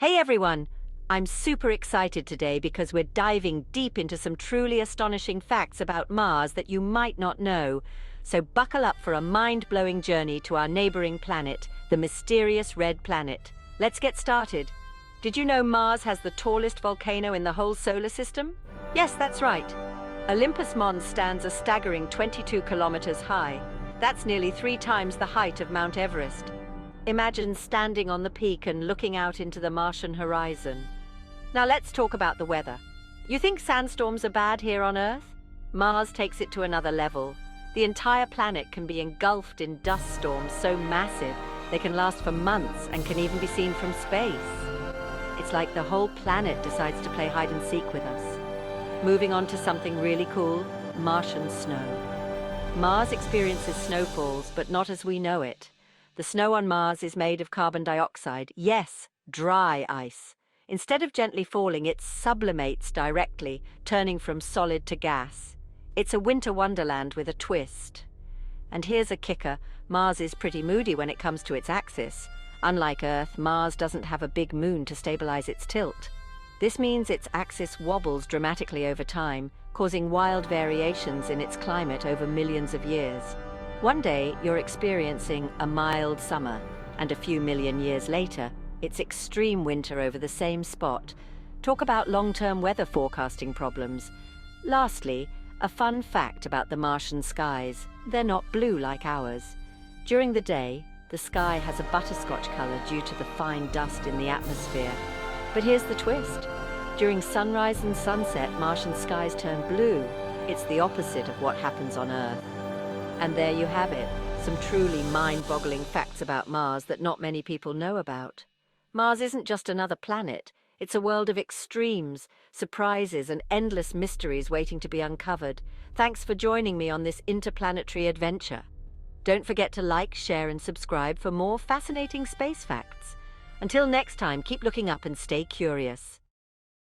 Hey everyone! I'm super excited today because we're diving deep into some truly astonishing facts about Mars that you might not know. So buckle up for a mind-blowing journey to our neighboring planet, the mysterious red planet. Let's get started. Did you know Mars has the tallest volcano in the whole solar system? Yes, that's right. Olympus Mons stands a staggering 22 kilometers high. That's nearly 3 times the height of Mount Everest. Imagine standing on the peak and looking out into the Martian horizon. Now let's talk about the weather. You think sandstorms are bad here on Earth? Mars takes it to another level. The entire planet can be engulfed in dust storms so massive they can last for months and can even be seen from space. It's like the whole planet decides to play hide and seek with us. Moving on to something really cool, Martian snow. Mars experiences snowfalls, but not as we know it. The snow on Mars is made of carbon dioxide, yes, dry ice. Instead of gently falling, it sublimates directly, turning from solid to gas. It's a winter wonderland with a twist. And here's a kicker, Mars is pretty moody when it comes to its axis. Unlike Earth, Mars doesn't have a big moon to stabilize its tilt. This means its axis wobbles dramatically over time, causing wild variations in its climate over millions of years. One day, you're experiencing a mild summer, and a few million years later, it's extreme winter over the same spot. Talk about long-term weather forecasting problems. Lastly, a fun fact about the Martian skies. They're not blue like ours. During the day, the sky has a butterscotch color due to the fine dust in the atmosphere. But here's the twist. During sunrise and sunset, Martian skies turn blue. It's the opposite of what happens on Earth. And there you have it, some truly mind-boggling facts about Mars that not many people know about. Mars isn't just another planet, it's a world of extremes, surprises and endless mysteries waiting to be uncovered. Thanks for joining me on this interplanetary adventure. Don't forget to like, share and subscribe for more fascinating space facts. Until next time, keep looking up and stay curious.